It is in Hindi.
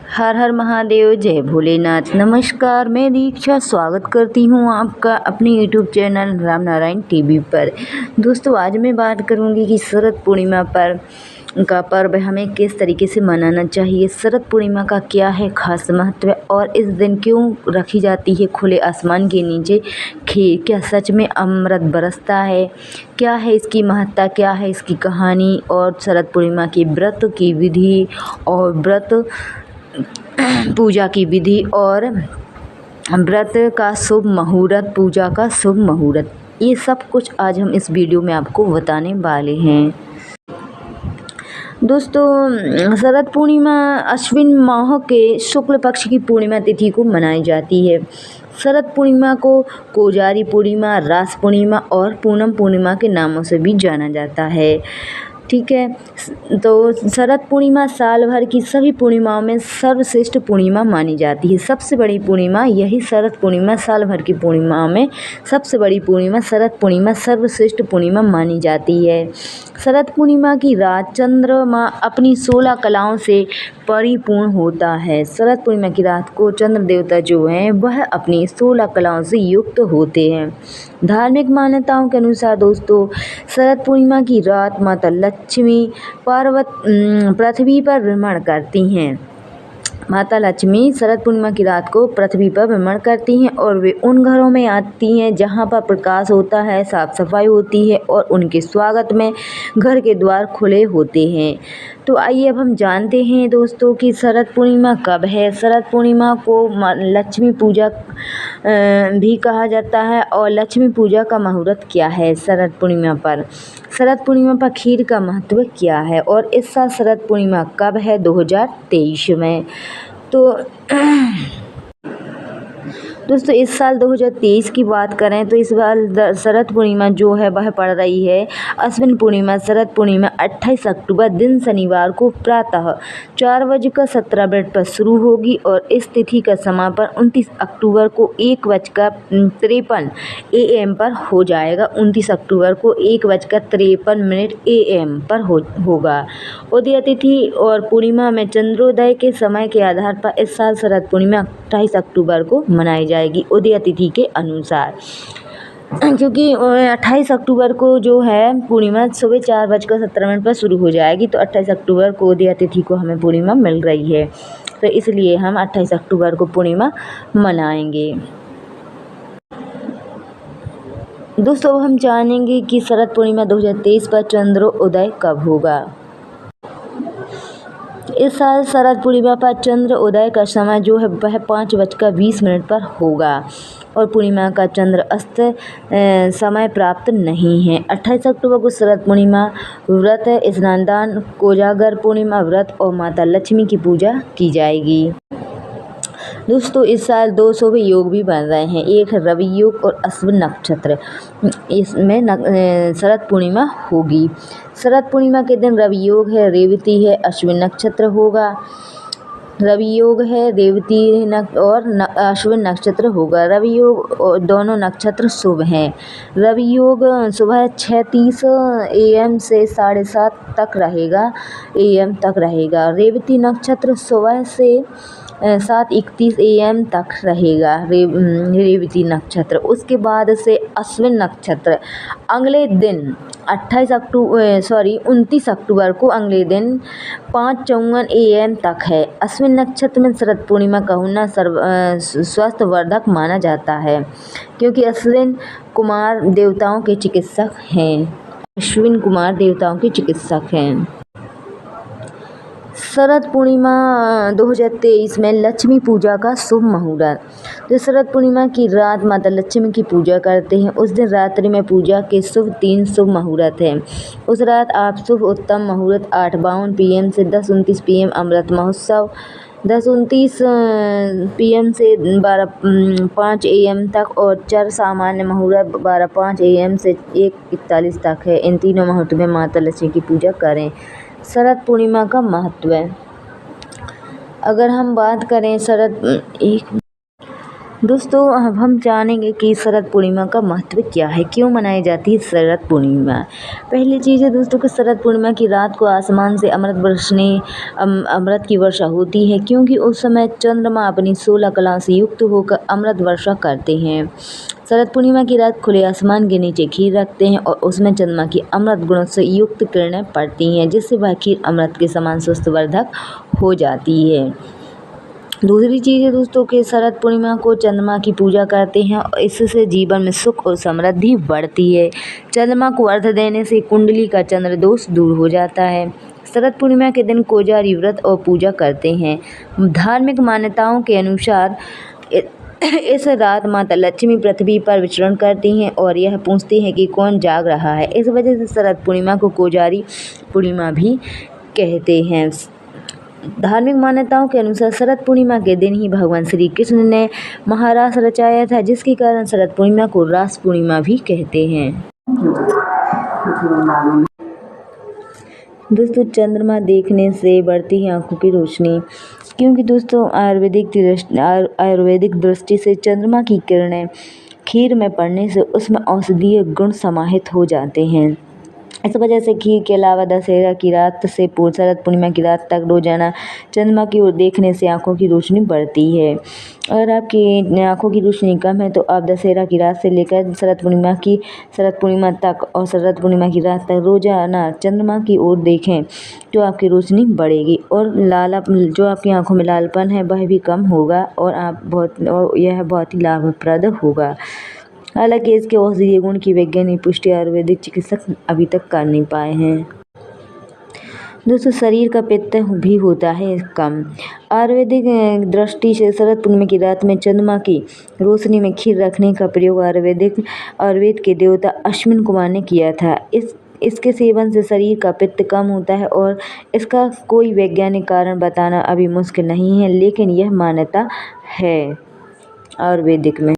हर हर महादेव, जय भोलेनाथ। नमस्कार, मैं दीक्षा स्वागत करती हूँ आपका अपने YouTube channel Ram Narayan TV पर। दोस्तों, आज मैं बात करूँगी कि शरद पूर्णिमा पर का पर्व हमें किस तरीके से मनाना चाहिए। शरद पूर्णिमा का क्या है खास महत्व और इस दिन क्यों रखी जाती है खुले आसमान के नीचे खीर? क्या सच में अमृत बरसता है? क्या है इसकी महत्ता, क्या है इसकी कहानी और शरद पूर्णिमा की व्रत की विधि और व्रत पूजा की विधि और व्रत का शुभ मुहूर्त, पूजा का शुभ मुहूर्त, ये सब कुछ आज हम इस वीडियो में आपको बताने वाले हैं। दोस्तों, शरद पूर्णिमा अश्विन माह के शुक्ल पक्ष की पूर्णिमा तिथि को मनाई जाती है। शरद पूर्णिमा को कोजारी पूर्णिमा, रास पूर्णिमा और पूनम पूर्णिमा के नामों से भी जाना जाता है। ठीक है, तो शरद पूर्णिमा साल भर की सभी पूर्णिमाओं में सर्वश्रेष्ठ पूर्णिमा मानी जाती है। सबसे बड़ी पूर्णिमा यही शरद पूर्णिमा, साल भर की पूर्णिमाओं में सबसे बड़ी पूर्णिमा शरद पूर्णिमा सर्वश्रेष्ठ पूर्णिमा मानी जाती है। शरद पूर्णिमा की रात चंद्रमा अपनी 16 कलाओं से परिपूर्ण होता है। शरद पूर्णिमा की रात को चंद्र देवता जो हैं वह अपनी 16 कलाओं से युक्त होते हैं। धार्मिक मान्यताओं के अनुसार दोस्तों, शरद पूर्णिमा की रात माता लक्ष्मी पृथ्वी पर भ्रमण करती हैं। माता लक्ष्मी शरद पूर्णिमा की रात को पृथ्वी पर भ्रमण करती हैं और वे उन घरों में आती हैं जहां पर प्रकाश होता है, साफ सफाई होती है और उनके स्वागत में घर के द्वार खुले होते हैं। तो आइए अब हम जानते हैं दोस्तों कि शरद पूर्णिमा कब है। शरद पूर्णिमा को लक्ष्मी पूजा भी कहा जाता है और लक्ष्मी पूजा का मुहूर्त क्या है शरद पूर्णिमा पर। शरद पूर्णिमा पर खीर का महत्व क्या है और इस साल शरद पूर्णिमा कब है 2023 में। तो दोस्तों, इस साल 2023 की बात करें तो इस बार शरद पूर्णिमा जो है वह पड़ रही है अश्विन पूर्णिमा। शरद पूर्णिमा 28 अक्टूबर दिन शनिवार को प्रातः 4:17 पर शुरू होगी और इस तिथि का समापन 29 अक्टूबर को 1:53 AM पर हो जाएगा। 29 अक्टूबर को 1:53 AM पर होगा। उदय तिथि और पूर्णिमा में चंद्रोदय के समय के आधार पर इस साल शरद पूर्णिमा 28 अक्टूबर को मनाई जाएगी उदय तिथि के अनुसार, क्योंकि 28 अक्टूबर को जो है पूर्णिमा सुबह 4:17 पर शुरू हो जाएगी। तो 28 अक्टूबर को उदय तिथि को हमें पूर्णिमा मिल रही है, तो इसलिए हम 28 अक्टूबर को पूर्णिमा मनाएंगे। दोस्तों, अब हम जानेंगे कि शरद पूर्णिमा 2023 पर चंद्रोदय कब होगा। इस साल शरद पूर्णिमा पर चंद्र उदय का समय जो है वह 5:20 पर होगा और पूर्णिमा का चंद्र अस्त समय प्राप्त नहीं है। 28 अक्टूबर को शरद पूर्णिमा व्रत, स्नान, कोजागर पूर्णिमा व्रत और माता लक्ष्मी की पूजा की जाएगी। दोस्तों, इस साल 2 शुभ योग भी बन रहे हैं, एक है रवि योग और अश्विन नक्षत्र। इसमें शरद पूर्णिमा होगी। शरद पूर्णिमा के दिन रवि योग है, रेवती है, अश्विन नक्षत्र होगा। रवि योग है, रेवती और अश्विन नक्षत्र होगा। रवि योग दोनों नक्षत्र शुभ हैं। रवि योग सुबह 6:30 AM से 7:30 तक रहेगा AM तक रहेगा। रेवती नक्षत्र सुबह से 7:31 AM तक रहेगा रेवती नक्षत्र। उसके बाद से अश्विन नक्षत्र अगले दिन 29 अक्टूबर को अगले दिन 5:54 AM तक है। अश्विन नक्षत्र में शरद पूर्णिमा का होना स्वास्थ्यवर्धक माना जाता है, क्योंकि अश्विन कुमार देवताओं के चिकित्सक हैं। अश्विन कुमार देवताओं के चिकित्सक हैं। शरद पूर्णिमा 2023 में लक्ष्मी पूजा का शुभ मुहूर्त। जो शरद पूर्णिमा की रात माता लक्ष्मी की पूजा करते हैं, उस दिन रात्रि में पूजा के 3 शुभ मुहूर्त हैं। उस रात आप शुभ उत्तम मुहूर्त 8:52 PM से 10:29 PM अमृत महोत्सव, 10:29 PM से 12:05 AM तक और चर सामान्य मुहूर्त 12:05 AM से 1:41 तक है। इन तीनों मुहूर्त में माता लक्ष्मी की पूजा करें। शरद पूर्णिमा का महत्व है। अगर हम बात करें दोस्तों अब हम जानेंगे कि शरद पूर्णिमा का महत्व क्या है, क्यों मनाई जाती है शरद पूर्णिमा। पहली चीज़ है दोस्तों कि शरद पूर्णिमा की रात को आसमान से अमृत की वर्षा होती है, क्योंकि उस समय चंद्रमा अपनी 16 कलाओं से युक्त होकर अमृत वर्षा करते हैं। शरद पूर्णिमा की रात खुले आसमान के नीचे खीर रखते हैं और उसमें चंद्रमा की अमृत गुणों से युक्त किरणें पड़ती हैं, जिससे वह खीर अमृत के समान स्वस्थवर्धक हो जाती है। दूसरी चीज़ है दोस्तों कि शरद पूर्णिमा को चंद्रमा की पूजा करते हैं और इससे जीवन में सुख और समृद्धि बढ़ती है। चंद्रमा को अर्घ्य देने से कुंडली का चंद्र दोष दूर हो जाता है। शरद पूर्णिमा के दिन कोजारी व्रत और पूजा करते हैं। धार्मिक मान्यताओं के अनुसार इस रात माता लक्ष्मी पृथ्वी पर विचरण करती हैं और यह पूछती हैं कि कौन जाग रहा है। इस वजह से शरद पूर्णिमा को कोजारी पूर्णिमा भी कहते हैं। धार्मिक मान्यताओं के अनुसार शरद पूर्णिमा के दिन ही भगवान श्री कृष्ण ने महारास रचाया था, जिसके कारण शरद पूर्णिमा को रास पूर्णिमा भी कहते हैं। दोस्तों चंद्रमा देखने से बढ़ती है आंखों की रोशनी, क्योंकि दोस्तों आयुर्वेदिक दृष्टि से चंद्रमा की किरणें खीर में पड़ने से उसमें औषधीय गुण समाहित हो जाते हैं। इस वजह से खीर के अलावा दशहरा की रात से शरद पूर्णिमा की रात तक रोजाना चंद्रमा की ओर देखने से आंखों की रोशनी बढ़ती है। अगर आपकी आंखों की रोशनी कम है तो आप दशहरा की रात से लेकर शरद पूर्णिमा तक और शरद पूर्णिमा की रात तक रोजाना चंद्रमा की ओर देखें तो आपकी रोशनी बढ़ेगी और जो आपकी आंखों में लालपन है वह भी कम होगा और यह बहुत ही लाभप्रद होगा। हालांकि इसके औषधीय गुण की वैज्ञानिक पुष्टि आयुर्वेदिक चिकित्सक अभी तक कर नहीं पाए हैं। दोस्तों शरीर का पित्त भी होता है कम। आयुर्वेदिक दृष्टि से शरद पूर्णिमा की रात में चंद्रमा की रोशनी में खीर रखने का प्रयोग आयुर्वेद के देवता अश्विन कुमार ने किया था। इसके सेवन से शरीर का पित्त कम होता है और इसका कोई वैज्ञानिक कारण बताना अभी मुश्किल नहीं है, लेकिन यह मान्यता है आयुर्वेदिक में।